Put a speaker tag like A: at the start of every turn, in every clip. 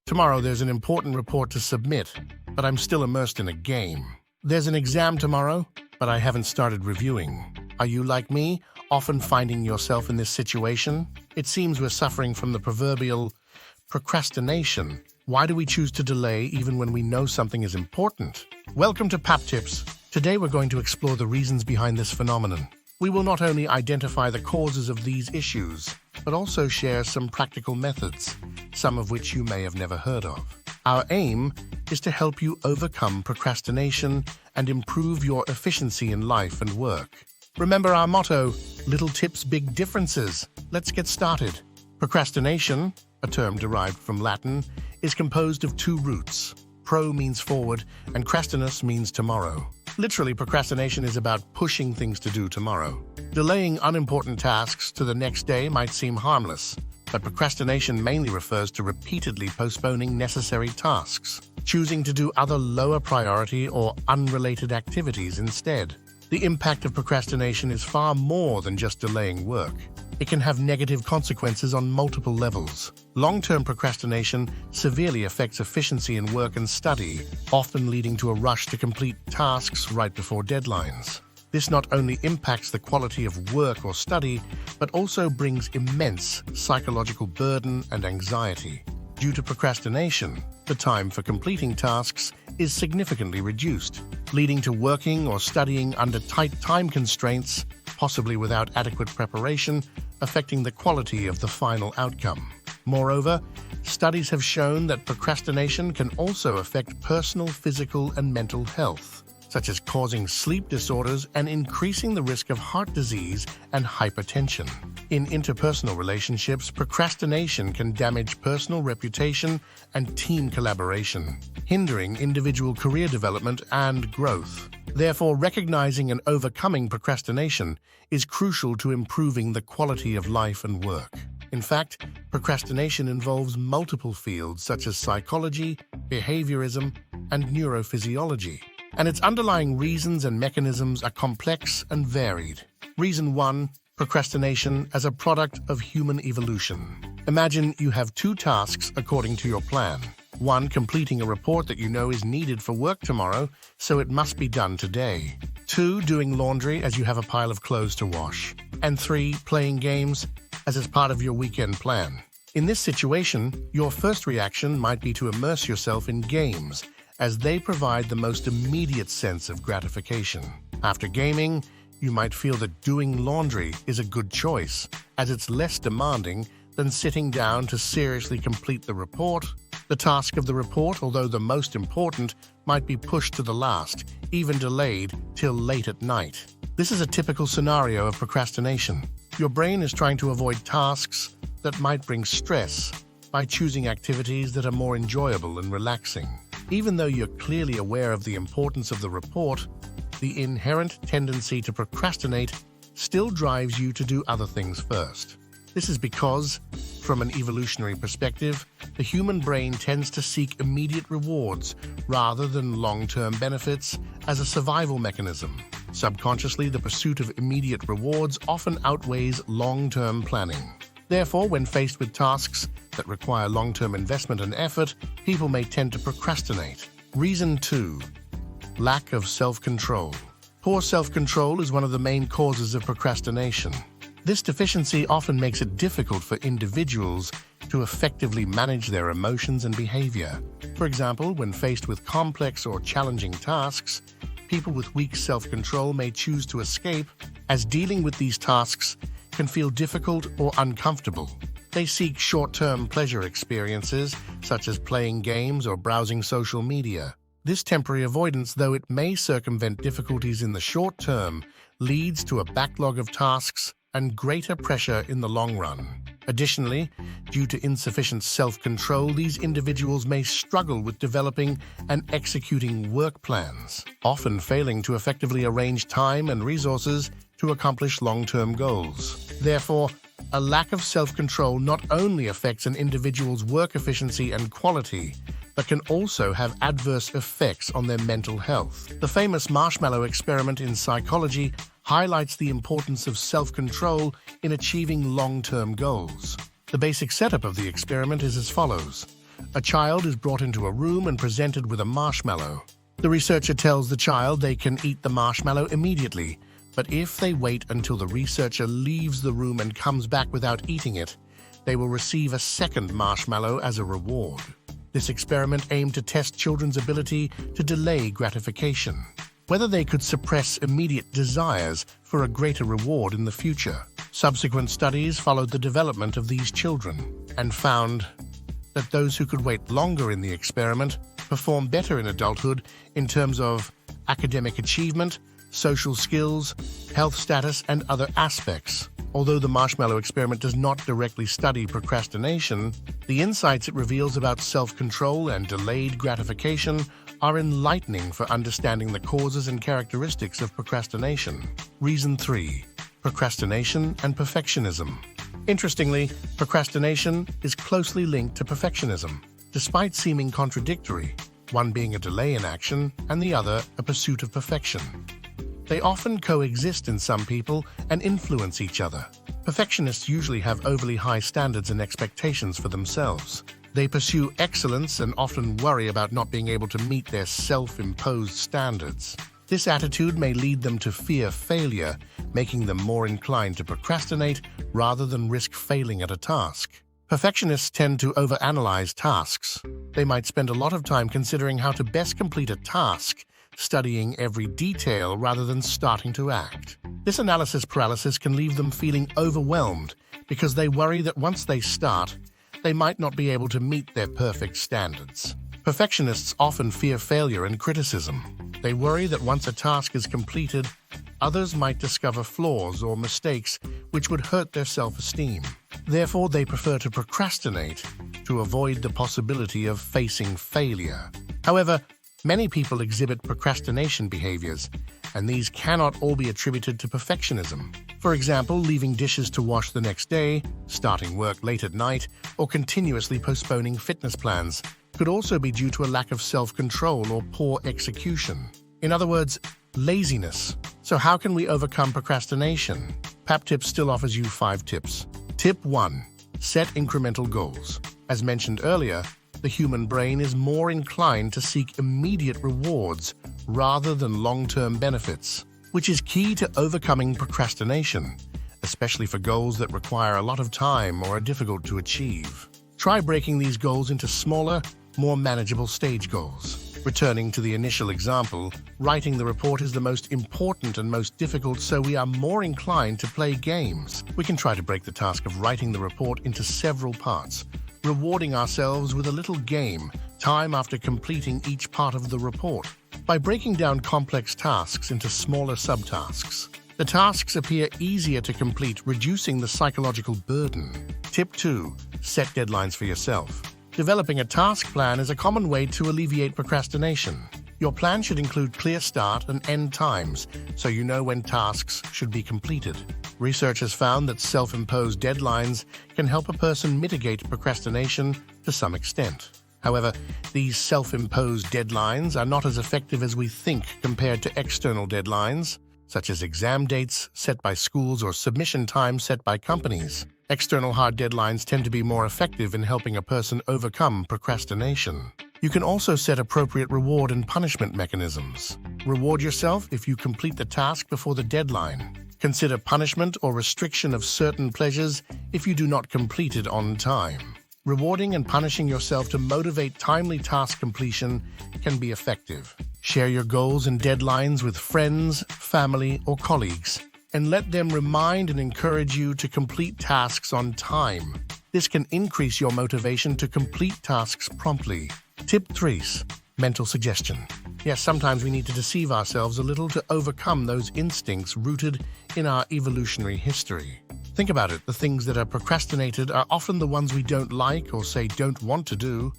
A: Tomorrow there's an important report to submit, but I'm still immersed in a game. There's an exam tomorrow, but I haven't started reviewing. Are you like me, often finding yourself in this situation? It seems we're suffering from the proverbial procrastination. Why do we choose to delay even when we know something is important? Welcome to PAP Tips. Today we're going to explore the reasons behind this phenomenon. We will not only identify the causes of these issues, but also share some practical methods, some of which you may have never heard of. Our aim is to help you overcome procrastination and improve your efficiency in life and work. Remember our motto, little tips, big differences. Let's get started. Procrastination, a term derived from Latin, is composed of two roots. Pro means forward, and crastinus means tomorrow. Literally, procrastination is about pushing things to do tomorrow. Delaying unimportant tasks to the next day might seem harmless, but procrastination mainly refers to repeatedly postponing necessary tasks, choosing to do other lower priority or unrelated activities instead. The impact of procrastination is far more than just delaying work. It can have negative consequences on multiple levels. Long-term procrastination severely affects efficiency in work and study, often leading to a rush to complete tasks right before deadlines. This not only impacts the quality of work or study, but also brings immense psychological burden and anxiety. Due to procrastination, the time for completing tasks is significantly reduced, leading to working or studying under tight time constraints, possibly without adequate preparation, affecting the quality of the final outcome. Moreover, studies have shown that procrastination can also affect personal, physical, and mental health, such as causing sleep disorders and increasing the risk of heart disease and hypertension. In interpersonal relationships, procrastination can damage personal reputation and team collaboration, hindering individual career development and growth. Therefore, recognizing and overcoming procrastination is crucial to improving the quality of life and work. In fact, procrastination involves multiple fields such as psychology, behaviorism, and neurophysiology, and its underlying reasons and mechanisms are complex and varied. Reason 1. Procrastination as a product of human evolution. Imagine you have two tasks according to your plan. 1. Completing a report that you know is needed for work tomorrow, so it must be done today. 2. Doing laundry as you have a pile of clothes to wash. And 3. Playing games as is part of your weekend plan. In this situation, your first reaction might be to immerse yourself in games, as they provide the most immediate sense of gratification. After gaming, you might feel that doing laundry is a good choice, as it's less demanding than sitting down to seriously complete the report. The task of the report, although the most important, might be pushed to the last, even delayed till late at night. This is a typical scenario of procrastination. Your brain is trying to avoid tasks that might bring stress by choosing activities that are more enjoyable and relaxing. Even though you're clearly aware of the importance of the report, the inherent tendency to procrastinate still drives you to do other things first. This is because, from an evolutionary perspective, the human brain tends to seek immediate rewards rather than long-term benefits as a survival mechanism. Subconsciously, the pursuit of immediate rewards often outweighs long-term planning. Therefore, when faced with tasks that require long-term investment and effort, people may tend to procrastinate. Reason 2. Lack of self-control. Poor self-control is one of the main causes of procrastination. This deficiency often makes it difficult for individuals to effectively manage their emotions and behavior. For example, when faced with complex or challenging tasks, people with weak self-control may choose to escape, as dealing with these tasks can feel difficult or uncomfortable. They seek short-term pleasure experiences, such as playing games or browsing social media. This temporary avoidance, though it may circumvent difficulties in the short term, leads to a backlog of tasks and greater pressure in the long run. Additionally, due to insufficient self-control, these individuals may struggle with developing and executing work plans, often failing to effectively arrange time and resources to accomplish long-term goals. Therefore, a lack of self-control not only affects an individual's work efficiency and quality, but can also have adverse effects on their mental health. The famous marshmallow experiment in psychology highlights the importance of self-control in achieving long-term goals. The basic setup of the experiment is as follows. a child is brought into a room and presented with a marshmallow. The researcher tells the child they can eat the marshmallow immediately, but if they wait until the researcher leaves the room and comes back without eating it, they will receive a second marshmallow as a reward. This experiment aimed to test children's ability to delay gratification, whether they could suppress immediate desires for a greater reward in the future. Subsequent studies followed the development of these children and found that those who could wait longer in the experiment performed better in adulthood in terms of academic achievement, social skills, health status, and other aspects. Although the marshmallow experiment does not directly study procrastination, the insights it reveals about self-control and delayed gratification are enlightening for understanding the causes and characteristics of procrastination. Reason 3. Procrastination and perfectionism. Interestingly, procrastination is closely linked to perfectionism, despite seeming contradictory, one being a delay in action and the other a pursuit of perfection. They often coexist in some people and influence each other. Perfectionists usually have overly high standards and expectations for themselves. They pursue excellence and often worry about not being able to meet their self-imposed standards. This attitude may lead them to fear failure, making them more inclined to procrastinate rather than risk failing at a task. Perfectionists tend to overanalyze tasks. They might spend a lot of time considering how to best complete a task, studying every detail rather than starting to act. This analysis paralysis can leave them feeling overwhelmed because they worry that once they start, they might not be able to meet their perfect standards. Perfectionists often fear failure and criticism. They worry that once a task is completed, others might discover flaws or mistakes which would hurt their self-esteem. Therefore, they prefer to procrastinate to avoid the possibility of facing failure. However, many people exhibit procrastination behaviors, and these cannot all be attributed to perfectionism. For example, leaving dishes to wash the next day, starting work late at night, or continuously postponing fitness plans could also be due to a lack of self-control or poor execution. In other words, laziness. So how can we overcome procrastination? PapTips still offers you 5 tips. Tip 1. Set incremental goals. As mentioned earlier, the human brain is more inclined to seek immediate rewards rather than long-term benefits, which is key to overcoming procrastination, especially for goals that require a lot of time or are difficult to achieve. Try breaking these goals into smaller, more manageable stage goals. Returning to the initial example, writing the report is the most important and most difficult, so we are more inclined to play games. We can try to break the task of writing the report into several parts, rewarding ourselves with a little game, time after completing each part of the report. By breaking down complex tasks into smaller subtasks, the tasks appear easier to complete, reducing the psychological burden. Tip 2. Set deadlines for yourself. Developing a task plan is a common way to alleviate procrastination. Your plan should include clear start and end times, so you know when tasks should be completed. Research has found that self-imposed deadlines can help a person mitigate procrastination to some extent. However, these self-imposed deadlines are not as effective as we think compared to external deadlines, such as exam dates set by schools or submission times set by companies. External hard deadlines tend to be more effective in helping a person overcome procrastination. You can also set appropriate reward and punishment mechanisms. Reward yourself if you complete the task before the deadline. Consider punishment or restriction of certain pleasures if you do not complete it on time. Rewarding and punishing yourself to motivate timely task completion can be effective. Share your goals and deadlines with friends, family, or colleagues, and let them remind and encourage you to complete tasks on time. This can increase your motivation to complete tasks promptly. Tip 3. Mental suggestion. Yes, sometimes we need to deceive ourselves a little to overcome those instincts rooted in our evolutionary history. Think about it. The things that are procrastinated are often the ones we don't like or say don't want to do,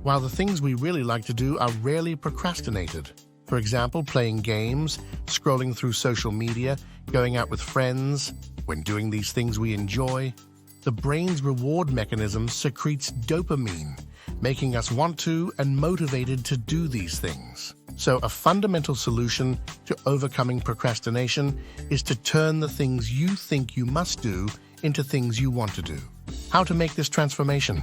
A: while the things we really like to do are rarely procrastinated. For example, playing games, scrolling through social media, going out with friends. When doing these things we enjoy, the brain's reward mechanism secretes dopamine, making us want to and motivated to do these things. So a fundamental solution to overcoming procrastination is to turn the things you think you must do into things you want to do. How to make this transformation?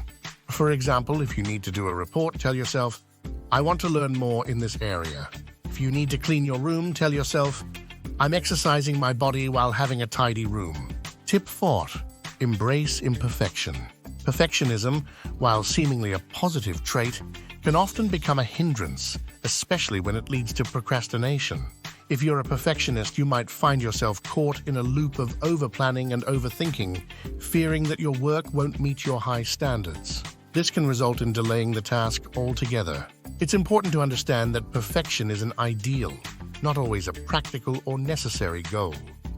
A: For example, if you need to do a report, tell yourself, I want to learn more in this area. If you need to clean your room, tell yourself, I'm exercising my body while having a tidy room. Tip 4. Embrace imperfection. Perfectionism, while seemingly a positive trait, can often become a hindrance, especially when it leads to procrastination. If you're a perfectionist, you might find yourself caught in a loop of overplanning and overthinking, fearing that your work won't meet your high standards. This can result in delaying the task altogether. It's important to understand that perfection is an ideal, not always a practical or necessary goal.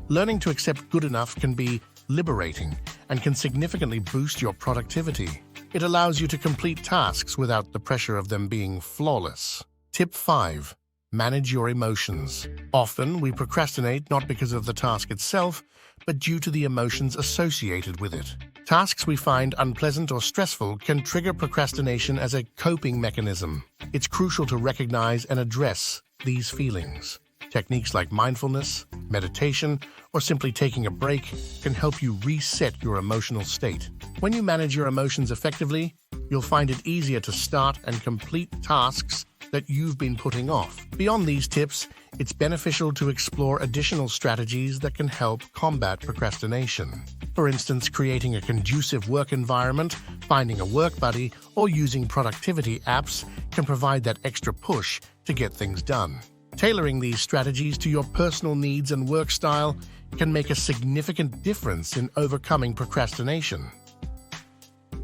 A: Learning to accept good enough can be liberating and can significantly boost your productivity. It allows you to complete tasks without the pressure of them being flawless. Tip 5. Manage your emotions. Often, we procrastinate not because of the task itself, but due to the emotions associated with it. Tasks we find unpleasant or stressful can trigger procrastination as a coping mechanism. It's crucial to recognize and address these feelings. Techniques like mindfulness, meditation, or simply taking a break can help you reset your emotional state. When you manage your emotions effectively, you'll find it easier to start and complete tasks that you've been putting off. Beyond these tips, it's beneficial to explore additional strategies that can help combat procrastination. For instance, creating a conducive work environment, finding a work buddy, or using productivity apps can provide that extra push to get things done. Tailoring these strategies to your personal needs and work style can make a significant difference in overcoming procrastination.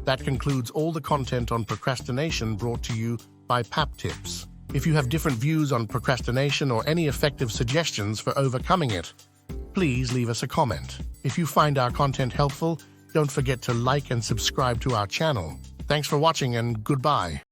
A: That concludes all the content on procrastination brought to you by PAP Tips. If you have different views on procrastination or any effective suggestions for overcoming it, please leave us a comment. If you find our content helpful, don't forget to like and subscribe to our channel. Thanks for watching and goodbye.